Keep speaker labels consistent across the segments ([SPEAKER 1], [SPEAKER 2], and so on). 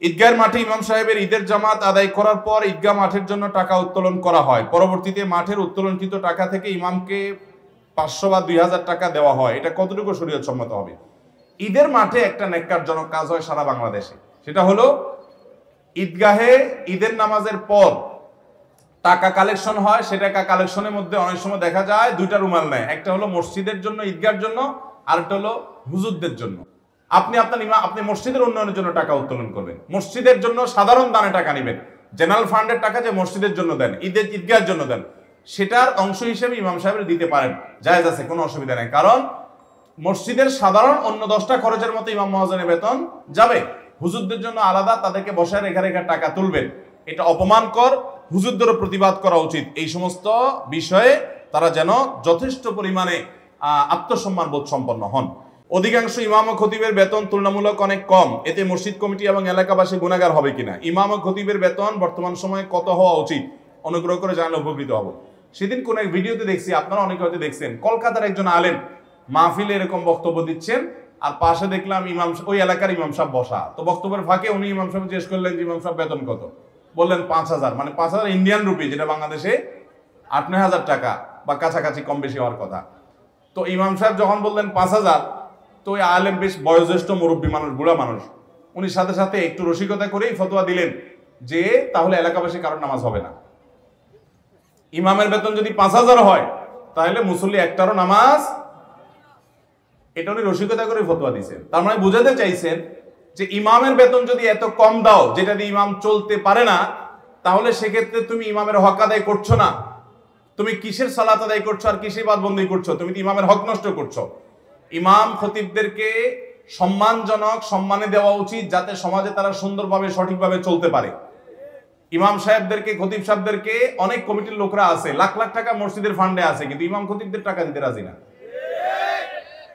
[SPEAKER 1] ঈদগাহের মাঠে ইমাম সাহেবের ঈদের জামাত আদায় করার পর ঈদগাহ মাঠের জন্য টাকা উত্তোলন করা হয়। পরবর্তীতে মাঠের উত্তোলনকৃত টাকা থেকে ইমামকে 500 বা 2000 টাকা দেওয়া হয়। এটা কতটুকু শরীয়ত সম্মত হবে? ঈদের মাঠে একটা নেককারজনক কাজ হয় সারা বাংলাদেশে, সেটা হলো ঈদগাহে ঈদের নামাজের পর টাকা কালেকশন হয়। সে টাকা কালেকশনের মধ্যে অনেক সময় দেখা যায় দুইটা রুমাল নেয়, একটা হলো মসজিদের জন্য, ঈদগাহের জন্য, আরেকটা হলো হুজুরদের জন্য। আপনি মসজিদের উন্নয়নের জন্য টাকা উত্তোলন করবেন, মসজিদের জন্য সাধারণ দানে টাকা নেবেন, জেনারেল ফান্ডের টাকা যে মসজিদের জন্য দেন, ঈদগাহের জন্য দেন, সেটার অংশ হিসেবে ইমাম সাহেবের দিতে পারেন, জায়েজ আছে, কোনো অসুবিধা নেই। কারণ মসজিদের সাধারণ অন্য 10টা খরচের মতো ইমাম মুয়াজ্জিনের বেতন যাবে, হুজুরদের জন্য আলাদা তাদেরকে বসায় রেখা রেখা টাকা তুলবেন। এটা অপমানকর, হুজুরদেরও প্রতিবাদ করা উচিত। এই সমস্ত বিষয়ে তারা যেন যথেষ্ট পরিমাণে আত্মসম্মান বোধ সম্পন্ন হন। অধিকাংশ ইমাম ও খতিবের বেতন তুলনামূলক অনেক কম, এতে মসজিদ কমিটি এবং এলাকাবাসী গুনাহগার হবে কিনা? ইমাম ও খতিবের বেতন বর্তমান সময়ে কত হওয়া উচিত? অনুগ্রহ করে জানলে উপকৃত হব। সেদিন কোন এক ভিডিওতে দেখছি, আপনারা অনেকে হয়তো দেখছেন, কলকাতার একজন আলেম মাহফিলে এরকম বক্তব্য দিচ্ছেন, আর পাশে দেখলাম ইমাম, ওই এলাকার ইমাম সাহেব বসা। তো বক্তব্যের ফাঁকে উনি ইমাম সাহেব জিজ্ঞেস করলেন যে ইমাম সাহেব বেতন কত? বললেন 5000, মানে 5000 ইন্ডিয়ান রুপি, যেটা বাংলাদেশে 8-9000 টাকা বা কাছাকাছি, কম বেশি হওয়ার কথা। তো ইমাম সাহেব যখন বললেন 5000, তো ওই আলেম বেশ বয়োজ্যেষ্ঠ মুরব্বী মানুষ, বুড়া মানুষ, উনি সাথে সাথে একটু রসিকতা করেই ফতোয়া দিলেন যে তাহলে এলাকাবাসী কারোর নামাজ হবে না। ইমামের বেতন যদি 5000 হয় তাহলে মুসল্লি একটারও নামাজ, এটা উনি রসিকতা করে ফতোয়া দিয়েছেন। তার মানে বুঝাতে চাইছেন যে ইমামের বেতন যদি এত কম দাও, যেটা দিয়ে ইমাম চলতে পারে না, তাহলে সেক্ষেত্রে তুমি ইমামের হক আদায় করছো না। তুমি কিসের সালাত আদায় করছো আর কিসের ইবাদতবন্দি করছো? তুমি তো ইমামের হক নষ্ট করছো। ইমাম খতিবদেরকে সম্মানজনক সম্মানে দেওয়া উচিত, যাতে সমাজে তারা সুন্দরভাবে সঠিকভাবে চলতে পারে। ইমাম সাহেবদেরকে, খতিব সাহেবদেরকে, অনেক কমিটির লোকরা আছে, লাখ লাখ টাকা মসজিদের ফান্ডে আছে, কিন্তু ইমাম খতিবদের টাকা দিতে রাজি না।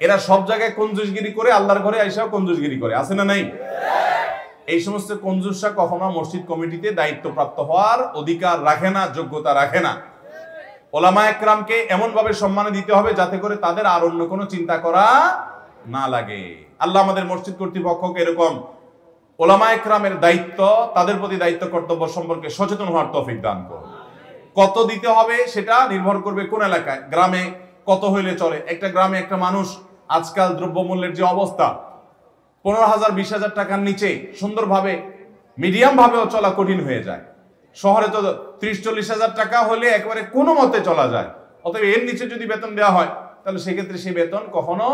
[SPEAKER 1] এরা সব জায়গায় কঞ্জুসগিরি করে, আল্লাহর ঘরে আইসাও কঞ্জুসগিরি করে, আছে না নাই? এই সমস্ত কঞ্জুসরা কখনো মসজিদ কমিটিতে দায়িত্বপ্রাপ্ত হওয়ার অধিকার রাখে না, যোগ্যতা রাখে না। ওলামা একরামকে এমন ভাবে সম্মান দিতে হবে যাতে করে তাদের আর অন্য কোনো চিন্তা করা না লাগে। আল্লাহ আমাদের মসজিদ কর্তৃপক্ষকে এরকম ওলামা একরামের দায়িত্ব, তাদের প্রতি দায়িত্ব কর্তব্য সম্পর্কে সচেতন হওয়ার তৌফিক দান করুন। কত দিতে হবে সেটা নির্ভর করবে কোন এলাকায়, গ্রামে কত হইলে চলে। একটা গ্রামে একটা মানুষ, আজকাল দ্রব্যমূল্যের যে অবস্থা, 15,000 20,000 টাকার নিচে সুন্দরভাবে মিডিয়াম ভাবেও চলা কঠিন হয়ে যায়। শহরে তো 30-40,000 টাকা হলে একেবারে কোনো মতে চলা যায়। অতএব এর নিচে যদি বেতন দেওয়া হয়, তাহলে সেক্ষেত্রে সেই বেতন কখনো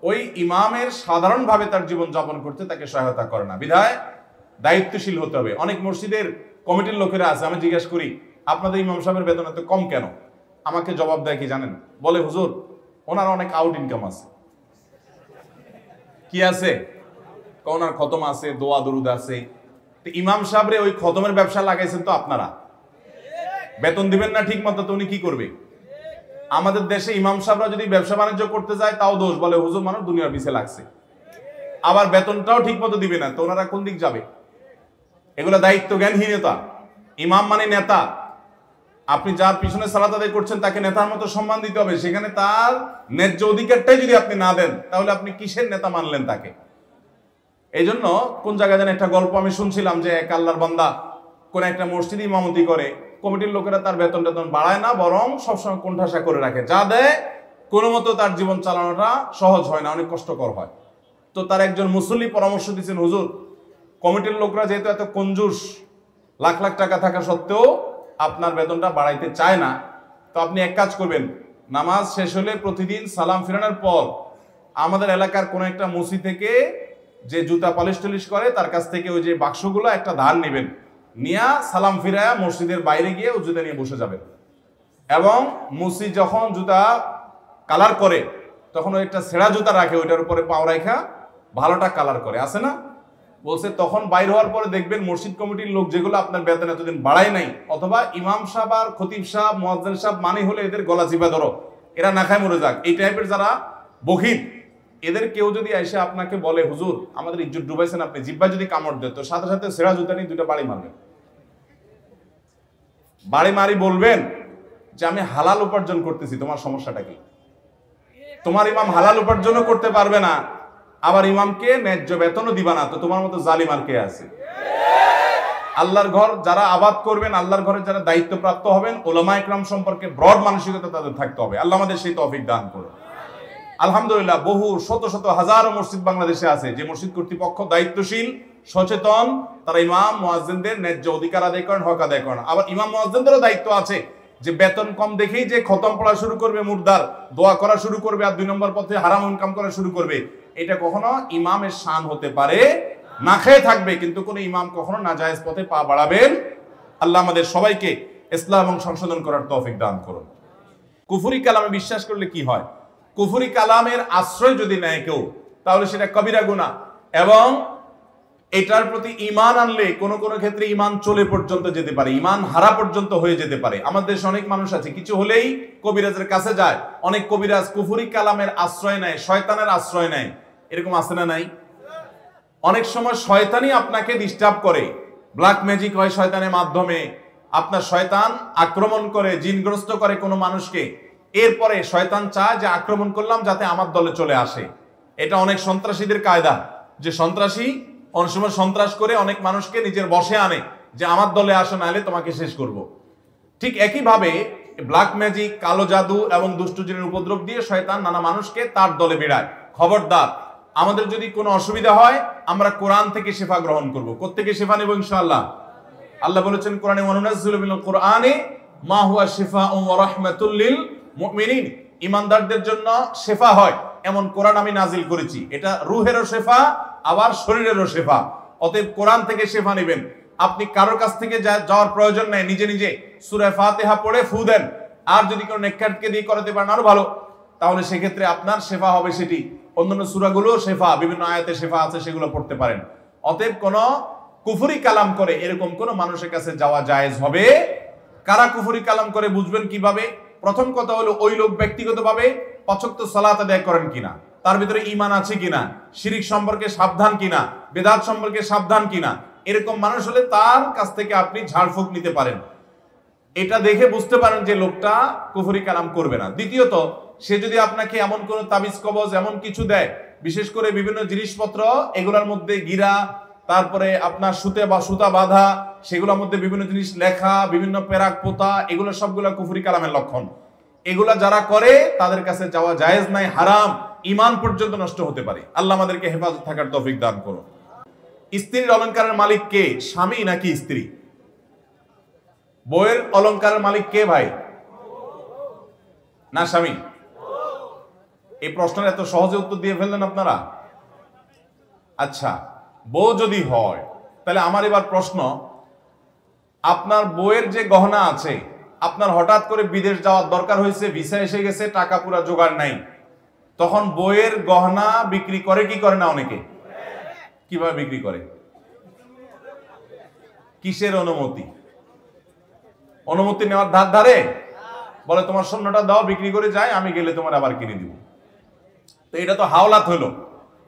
[SPEAKER 1] ওই ইমামের সাধারণভাবে তার জীবন যাপন করতে তাকে সহায়তা করে না। বিধায় দায়িত্বশীল হতে হবে। অনেক মসজিদের কমিটির লোকেরা আছে, আমি জিজ্ঞেস করি আপনাদের ইমাম সাহেবের বেতন এত কম কেন? আমাকে জবাব দেয় কি জানেন? বলে হুজুর, ওনার অনেক আউট ইনকাম আছে। কি আছে? ওনার খতম আছে, দোয়া দরুদ আছে। ইমাম সাহেবরে ওই খতমের ব্যবসা লাগাইছেন তো আপনারা, বেতন দিবেন না ঠিক মতো, তো উনি কি করবে? আমাদের দেশে ইমাম সাহেবরা যদি ব্যবসা বাণিজ্য করতে যায় তাও দোষ, বলে হুজুর মানুষ দুনিয়ার পিছে লাগছে, আবার বেতনটাও ঠিক মতো দিবে না, তো ওনারা কোন দিক যাবে? এগুলো দায়িত্ব জ্ঞানহীনতা। ইমাম মানে নেতা। আপনি যার পিছনে সালাত আদায় করছেন তাকে নেতার মতো সম্মান দিতে হবে। সেখানে তার ন্যায্য অধিকারটাই যদি আপনি না দেন, তাহলে আপনি কিসের নেতা মানলেন তাকে? এই জন্য কোন জায়গায় যেন একটা গল্প আমি শুনছিলাম যে এক আল্লাহর বান্দা কোন একটা মসজিদে ইমামতি করে, কমিটির লোকেরা তার বেতন টেতন বাড়ায় না, বরং সবসময় কোণঠাসা করে রাখে, যা দেয় কোনো মতো তার জীবন চালানোটা সহজ হয় না, অনেক কষ্টকর হয়। তো তার একজন মুসল্লি পরামর্শ দিচ্ছেন, হুজুর কমিটির লোকরা যেহেতু এত কঞ্জুস, লাখ লাখ টাকা থাকা সত্ত্বেও আপনার বেতনটা বাড়াইতে চায় না, তো আপনি এক কাজ করবেন, নামাজ শেষ হলে প্রতিদিন সালাম ফিরানোর পর আমাদের এলাকার কোন একটা মুসি থেকে যে জুতা পালিশ টালিশ করে তার কাছ থেকে ওই যে বাক্সগুলো একটা ধার নেবেন, নিয়ে সালাম ফিরায়া মসজিদের বাইরে গিয়ে ও জুতা নিয়ে বসে যাবেন। এবং মুসি যখন জুতা কালার করে তখন ওই একটা ছেঁড়া জুতা রাখে, ওইটার উপরে পাও রাখা ভালোটা কালার করে, আছে না? বলছে তখন বাইর হওয়ার পরে দেখবেন মসজিদ কমিটির লোক যেগুলো আপনার বেতন এতদিন বাড়ায় নাই, অথবা ইমাম সাহেব আর খতিব সাহেব মুয়াজ্জিন সাহেব মানে হলে এদের গলা চিপা ধরো, এরা না খায় মরে যাক, এই টাইপের যারা বখিল, এদের কেউ যদি এসে আপনাকে বলে হুজুর আমাদের ইজ্জত ডুবাইছেন আপনি, জিব্বা যদি কামড় দেয়, তো সাথে সাথে ছেঁড়া জুতা নিয়ে 2টা বাড়ি মারবেন। বাড়ি মারি বলবেন যে আমি হালাল উপার্জন করতেছি, তোমার সমস্যাটা কি? তোমার ইমাম হালাল উপার্জনও করতে পারবে না, আবার ইমামকে ন্যায্য বেতনও দিবা না, তো তোমার মতো জালিম আর কে আছে? আল্লাহর ঘর যারা আবাদ করবেন, আল্লাহর ঘরে যারা দায়িত্বপ্রাপ্ত হবেন, উলামা ইকরাম সম্পর্কে ব্রড মানসিকতা তাদের থাকতে হবে। আল্লাহ আমাদের সেই তৌফিক দান করুন। আলহামদুলিল্লাহ, বহু শত শত হাজারো মসজিদ বাংলাদেশে আছে, যে মসজিদ কর্তৃপক্ষ দায়িত্বশীল, সচেতন, তারা ইমাম মুয়াজ্জিনদের ন্যায্য অধিকার আদায় করেন, হক আদায় করেন। আবার ইমাম মুয়াজ্জিনদেরও দায়িত্ব আছে যে বেতন কম দেখেই যে খতম পড়া শুরু করবে, মুর্দার দোয়া করা শুরু করবে, আর 2 নম্বর পথে হারাম ইনকাম করা শুরু করবে, এটা কখনো ইমামের শান হতে পারে না। খেয়ে থাকবে, কিন্তু কোন ইমাম কখনো নাজায়েজ পথে পা বাড়াবেন। আল্লাহ আমাদের সবাইকে ইসলাম এবং সংশোধন করার তৌফিক দান করুন। কুফরি কালামে বিশ্বাস করলে কি হয়? কুফরি কালামের আশ্রয় যদি নেয় কেউ, তাহলে সেটা কবিরা গুনাহ, এবং এটার প্রতি ঈমান আনলে কোন কোন ক্ষেত্রে ঈমান চলে পর্যন্ত যেতে পারে, ঈমান হারা পর্যন্ত হয়ে যেতে পারে। আমাদের দেশে অনেক মানুষ আছে, কিছু হলেই কবিরাজের কাছে যায়। অনেক কবিরাজ কুফরি কালামের আশ্রয় নেয়, শয়তানের আশ্রয় নেয়। এরকম আছে না নাই? অনেক সময় শয়তানই আপনাকে ডিস্টার্ব করে, ব্ল্যাক ম্যাজিক হয় শয়তানের মাধ্যমে। আপনার শয়তান আক্রমণ করে, জিনগ্রস্ত করে কোনো মানুষকে, এরপরে শয়তান চায় যে আক্রমণ করলাম যাতে আমার দলে চলে আসে। এটা অনেক সন্ত্রাসীদের কায়দা, যে সন্ত্রাসী অনেক সময় সন্ত্রাস করে অনেক মানুষকে নিজের বশে আনে, যে আমার দলে আসো, নাহলে তোমাকে শেষ করব। ঠিক একইভাবে ব্ল্যাক ম্যাজিক, কালো জাদু এবং দুষ্ট জিনের উপদ্রব দিয়ে শয়তান নানা মানুষকে তার দলে বেড়ায়। খবরদার, আমাদের যদি কোনো অসুবিধা হয়, আমরা কোরআন থেকে শিফা গ্রহণ করব। কোত্থেকে শিফা নেব? ইনশাআল্লাহ। আল্লাহ বলেছেন কোরআনে, ওয়ানুনাজ্জিলু মিনাল কোরআনি মা হুয়া শিফাউন ওয়া রাহমাতুল লিল মুমিনিন। ঈমানদারদের জন্য শিফা হয় এমন কোরআন আমি নাজিল করেছি। এটা রূহেরও শিফা, আবার শরীরেরও শিফা। অতএব কোরআন থেকে শিফা নেবেন। আপনি কারোর কাছ থেকে যাওয়ার প্রয়োজন নাই, নিজে নিজে সূরা ফাতিহা পড়ে ফু দেন। আর যদি কোনো নেককারকে দিয়ে করাতে পারেন আরো ভালো, তাহলে সেক্ষেত্রে আপনার শিফা হবে সেটি। অন্যান্য সূরাগুলো শিফা, বিভিন্ন আয়াতে শিফা আছে, সেগুলো পড়তে পারেন। অতএব কোন কুফরি কালাম করে এরকম কোন মানুষের কাছে যাওয়া জায়েজ হবে। কারা কুফরি কালাম করে বুঝবেন কিভাবে? প্রথম কথা হলো, ওই লোক ব্যক্তিগতভাবে 5 ওয়াক্ত সালাত আদায় করেন কিনা, তার ভিতরে ঈমান আছে কিনা, শিরিক সম্পর্কে সাবধান কিনা, বিদআত সম্পর্কে সাবধান কিনা। এরকম মানুষ হলে তার কাছ থেকে আপনি ঝাড়ফুঁক নিতে পারেন। এটা দেখে বুঝতে পারেন যে লোকটা কুফরি কালাম করবে না। দ্বিতীয়ত, সে যদি আপনাকে এমন কোন তাবিজ কবজ এমন কিছু দেয়, বিশেষ করে বিভিন্ন জিনিসপত্র, এগুলোর মধ্যে গিরা, তারপরে আপনার সুতা বাঁধা, সেগুলোর মধ্যে বিভিন্ন জিনিস লেখা, বিভিন্ন পেরাক পোতা, এগুলো সবগুলো কুফরি কালামের লক্ষণ। এগুলা যারা করে তাদের কাছে যাওয়া জায়েজ নাই, হারাম, ঈমান পর্যন্ত নষ্ট হতে পারে। আল্লাহ আমাদেরকে হেফাজত থাকার তৌফিক দান করুন। স্ত্রীর অলংকারের মালিক কে? স্বামী নাকি স্ত্রী? বউয়ের অলংকারের মালিক কে ভাই? না স্বামী? এই প্রশ্নের এত সহজে উত্তর দিয়ে ফেললেন আপনারা। আচ্ছা, বউ যদি হয়, তাহলে আমার এবার প্রশ্ন, আপনার বউয়ের যে গহনা আছে, আপনার হঠাৎ করে বিদেশ যাওয়ার দরকার হয়েছে, ভিসা এসে গেছে, টাকা পুরা জোগাড় নাই, তখন বউয়ের গহনা বিক্রি করে কি করে না? অনেকে কিভাবে বিক্রি করে? কিসের অনুমতি? অনুমতি নেওয়ার ধার ধারে বলে তোমার স্বর্ণটা দাও, বিক্রি করে যায়, আমি গেলে তোমার আবার কিনে দিব। তো এটা তো হাওলাত হলো।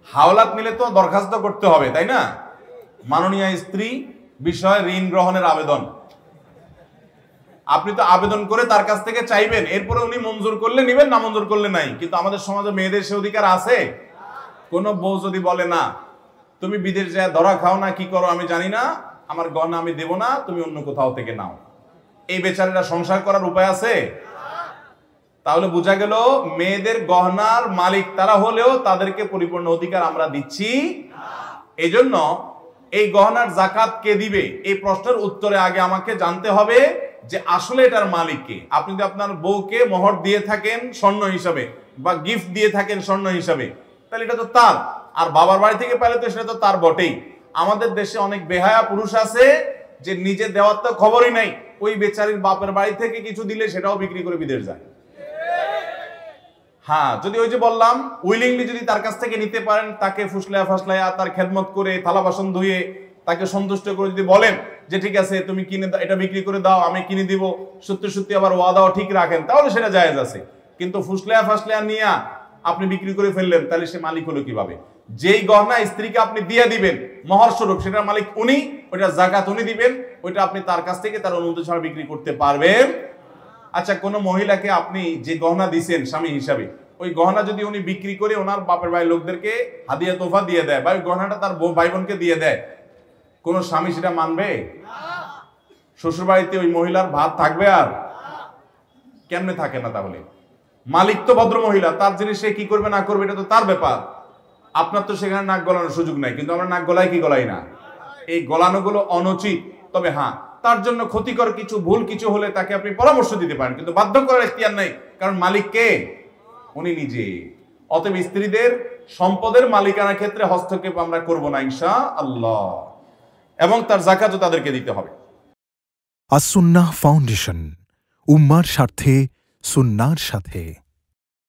[SPEAKER 1] হাওলাত নিলে তো দরখাস্ত করতে হবে, তাই না? মাননীয় স্ত্রী বিষয়ে ঋণ গ্রহণের আবেদন, আপনি তো আবেদন করে তার কাছ থেকে চাইবেন, এরপরে উনি মঞ্জুর করলে নিবেন, না মঞ্জুর করলে নাই। কিন্তু আমাদের সমাজে মেয়েদের সে অধিকার আছে? কোন বউ যদি বলে না, তুমি বিদেশ যায় ধরা খাও না কি করো আমি জানি না, আমার গহনা আমি দেব না, তুমি অন্য কোথাও থেকে নাও, এই বেচারীরা সংসার করার উপায় আছে? তাহলে বোঝা গেল মেয়েদের গহনার মালিক তারা হলেও তাদেরকে পরিপূর্ণ অধিকার আমরা দিচ্ছি। এই জন্য এই গহনার যাকাত কে দিবে, এই প্রশ্নের উত্তরে আগে আমাকে জানতে হবে যে আসলে এটার মালিক কে। আপনি যদি আপনার বউকে মোহর দিয়ে থাকেন স্বর্ণ হিসাবে, বা গিফট দিয়ে থাকেন স্বর্ণ হিসাবে, তাহলে এটা তো তার। আর বাবার বাড়ি থেকে পেলে তো সেটা তো তার বটেই। আমাদের দেশে অনেক বেহায়া পুরুষ আছে যে নিজে দেওয়ার তো খবরই নাই, ওই বেচারির বাপের বাড়ি থেকে কিছু দিলে সেটাও বিক্রি করে বিদেশ যায়। হ্যাঁ, যদি ওই যে বললাম উইলিংলি যদি তার কাছ থেকে নিতে পারেন, তাকে ফুসলায়া ফাসলায়া তার খেদমত করে থালা বাসন ধুয়ে তাকে সন্তুষ্ট করে যদি বলেন যে ঠিক আছে তুমি কিনে এটা বিক্রি করে দাও, আমি কিনে দিব, সত্যি সত্যি আবার ওয়াদাও ঠিক রাখেন, তাহলে সেটা জায়েজ আছে। কিন্তু ফুসলায়া ফাসলায়া নিয়ে আপনি বিক্রি করে ফেললেন, তাহলে সে মালিক হলো কিভাবে? যেই গহনা স্ত্রীকে আপনি দিয়ে দিবেন মোহর স্বরূপ, সেটার মালিক উনি, ওইটা যাকাত উনি দিবেন, ওইটা আপনি তার কাছ থেকে তার অনুমতি ছাড়া বিক্রি করতে পারবেন। আচ্ছা, কোন মহিলাকে আপনি যে গহনা দিয়েছেন স্বামী হিসাবে, ওই গহনা যদি উনি বিক্রি করে ওনার বাপের ভাই লোকদেরকে হাদিয়া তোফা দিয়ে দেয়, বা ওই গহনাটা তার ভাই বোনকে দিয়ে দেয়, কোন স্বামী সেটা মানবে? শ্বশুরবাড়িতে ওই মহিলার ভাত থাকবে? আর কেমনে থাকে না? তাহলে মালিক তো ভদ্র মহিলা, তার জিনিস সে কি করবে না করবে এটা তো তার ব্যাপার। আপনার তো সেখানে নাক গলানোর সুযোগ নাই, কিন্তু আমরা নাক গলাই কি গলাই না? এই গলানোগুলো অনুচিত। তবে হ্যাঁ, তার জন্য ক্ষতিকর কিছু ভুল কিছু হলে তাকে আপনি পরামর্শ দিতে পারেন, কিন্তু বাধ্য করার এখতিয়ার নাই, কারণ মালিক কে? উনি নিজে। অতএব স্ত্রীদের সম্পদের মালিকানার ক্ষেত্রে হস্তক্ষেপ আমরা করব না ইনশাআল্লাহ, এবং তার যাকাতও তাদেরকে দিতে হবে।
[SPEAKER 2] আস-সুন্নাহ ফাউন্ডেশন, উম্মার স্বার্থে সুন্নাহর সাথে।